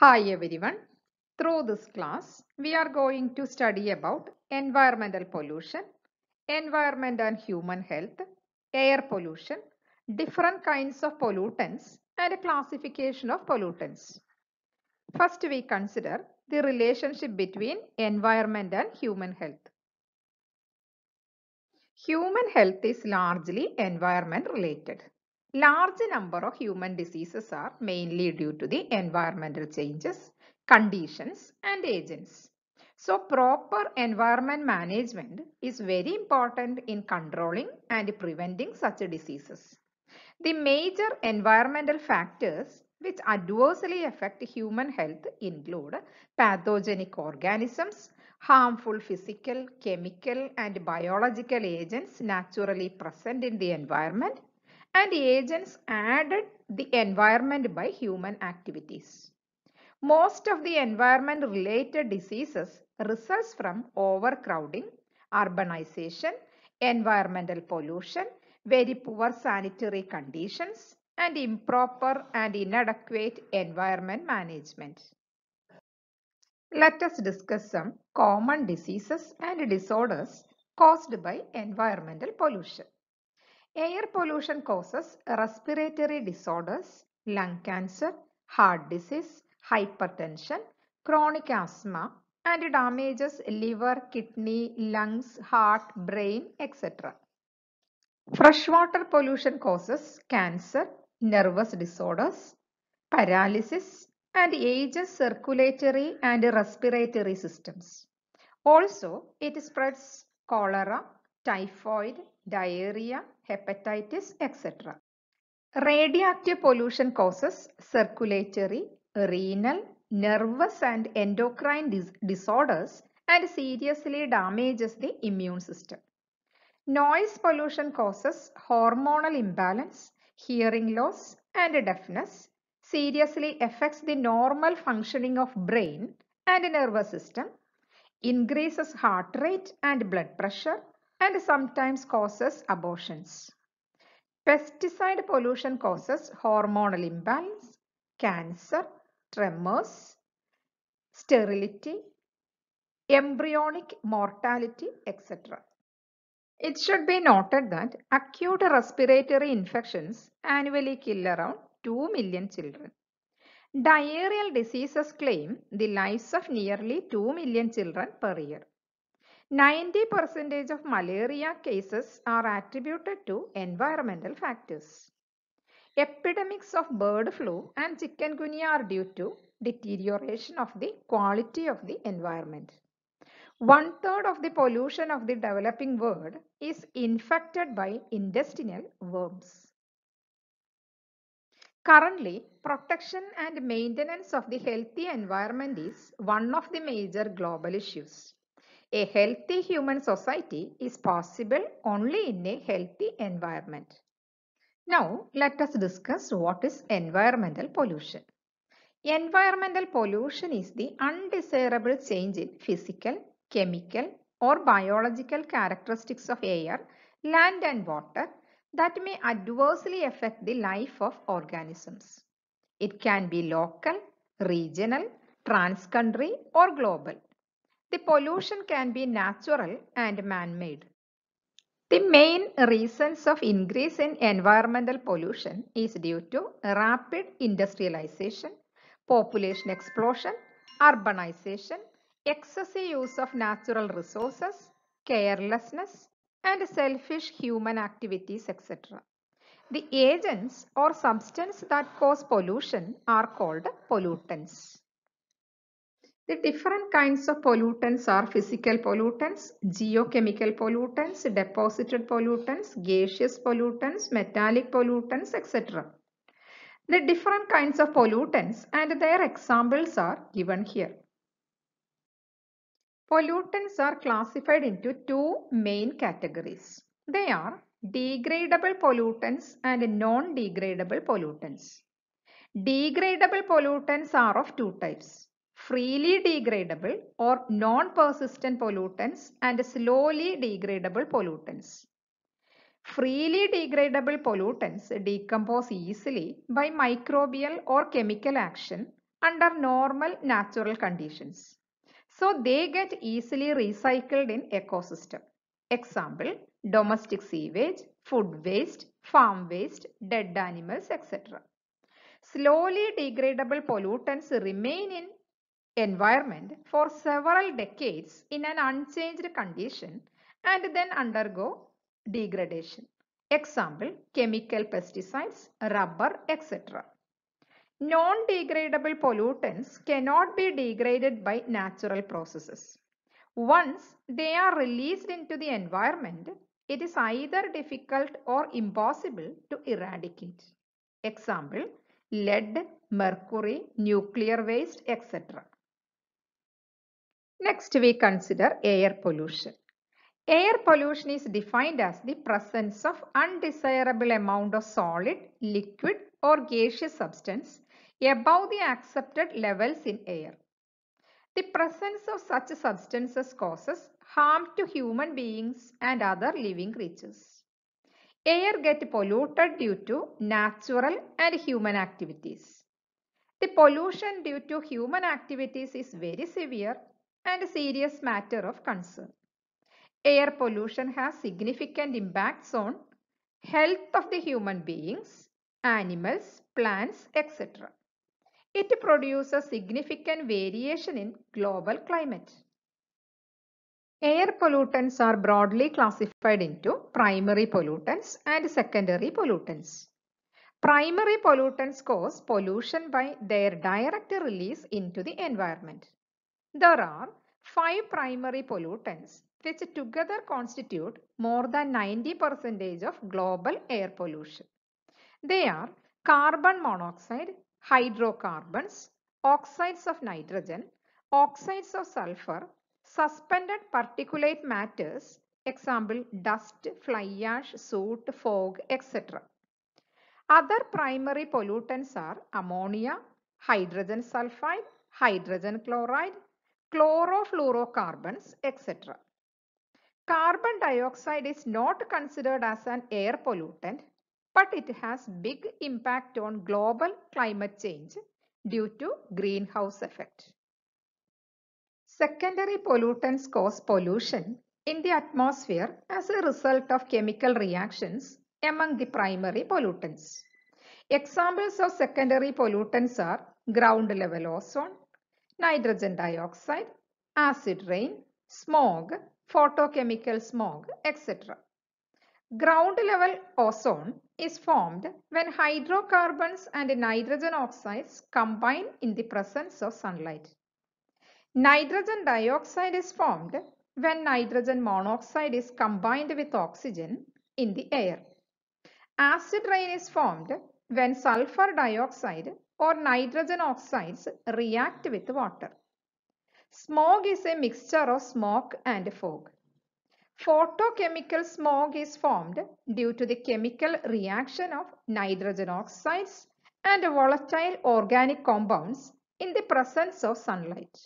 Hi everyone. Through this class, we are going to study about environmental pollution, environment and human health, air pollution, different kinds of pollutants, and a classification of pollutants. First, we consider the relationship between environment and human health. Human health is largely environment related. Large number of human diseases are mainly due to the environmental changes, conditions and agents. So proper environment management is very important in controlling and preventing such diseases. The major environmental factors which adversely affect human health include pathogenic organisms, harmful physical, chemical and biological agents naturally present in the environment, and agents added the environment by human activities. Most of the environment related diseases results from overcrowding, urbanization, environmental pollution, very poor sanitary conditions, and improper and inadequate environment management. Let us discuss some common diseases and disorders caused by environmental pollution. Air pollution causes respiratory disorders, lung cancer, heart disease, hypertension, chronic asthma, and damages liver, kidney, lungs, heart, brain, etc. Freshwater pollution causes cancer, nervous disorders, paralysis, and ages circulatory and respiratory systems. Also, it spreads cholera, typhoid, diarrhea, hepatitis, etc. Radioactive pollution causes circulatory, renal, nervous and endocrine disorders and seriously damages the immune system. Noise pollution causes hormonal imbalance, hearing loss and deafness, seriously affects the normal functioning of brain and nervous system, increases heart rate and blood pressure, and sometimes causes abortions. Pesticide pollution causes hormonal imbalance, cancer, tremors, sterility, embryonic mortality, etc. It should be noted that acute respiratory infections annually kill around 2 million children. Diarrheal diseases claim the lives of nearly 2 million children per year. 90% of malaria cases are attributed to environmental factors. Epidemics of bird flu and chikungunya are due to deterioration of the quality of the environment. One-third of the pollution of the developing world is infected by intestinal worms. Currently, protection and maintenance of the healthy environment is one of the major global issues. A healthy human society is possible only in a healthy environment. Now, let us discuss what is environmental pollution. Environmental pollution is the undesirable change in physical, chemical, or biological characteristics of air, land, and water that may adversely affect the life of organisms. It can be local, regional, trans-country, or global. The pollution can be natural and man-made. The main reasons of increase in environmental pollution is due to rapid industrialization, population explosion, urbanization, excessive use of natural resources, carelessness, and selfish human activities, etc. The agents or substances that cause pollution are called pollutants. The different kinds of pollutants are physical pollutants, geochemical pollutants, deposited pollutants, gaseous pollutants, metallic pollutants, etc. The different kinds of pollutants and their examples are given here. Pollutants are classified into two main categories. They are degradable pollutants and non-degradable pollutants. Degradable pollutants are of two types: freely degradable or non-persistent pollutants and slowly degradable pollutants. Freely degradable pollutants decompose easily by microbial or chemical action under normal natural conditions. So they get easily recycled in ecosystem. Example, domestic sewage, food waste, farm waste, dead animals, etc. Slowly degradable pollutants remain in environment for several decades in an unchanged condition and then undergo degradation. Example, chemical pesticides, rubber, etc. Non-degradable pollutants cannot be degraded by natural processes. Once they are released into the environment, it is either difficult or impossible to eradicate. Example, lead, mercury, nuclear waste, etc. Next, we consider air pollution. Air pollution is defined as the presence of undesirable amount of solid, liquid or gaseous substance above the accepted levels in air. The presence of such substances causes harm to human beings and other living creatures. Air gets polluted due to natural and human activities. The pollution due to human activities is very severe and a serious matter of concern. Air pollution has significant impacts on health of the human beings, animals, plants, etc. It produces significant variation in global climate. Air pollutants are broadly classified into primary pollutants and secondary pollutants. Primary pollutants cause pollution by their direct release into the environment. There are 5 primary pollutants which together constitute more than 90% of global air pollution. They are carbon monoxide, hydrocarbons, oxides of nitrogen, oxides of sulfur, suspended particulate matters, example dust, fly ash, soot, fog, etc. Other primary pollutants are ammonia, hydrogen sulfide, hydrogen chloride, chlorofluorocarbons, etc. Carbon dioxide is not considered as an air pollutant, but it has big impact on global climate change due to greenhouse effect. Secondary pollutants cause pollution in the atmosphere as a result of chemical reactions among the primary pollutants. Examples of secondary pollutants are ground level ozone, nitrogen dioxide, acid rain, smog, photochemical smog, etc. Ground level ozone is formed when hydrocarbons and nitrogen oxides combine in the presence of sunlight. Nitrogen dioxide is formed when nitrogen monoxide is combined with oxygen in the air. Acid rain is formed when sulfur dioxide or nitrogen oxides react with water. Smog is a mixture of smoke and fog. Photochemical smog is formed due to the chemical reaction of nitrogen oxides and volatile organic compounds in the presence of sunlight.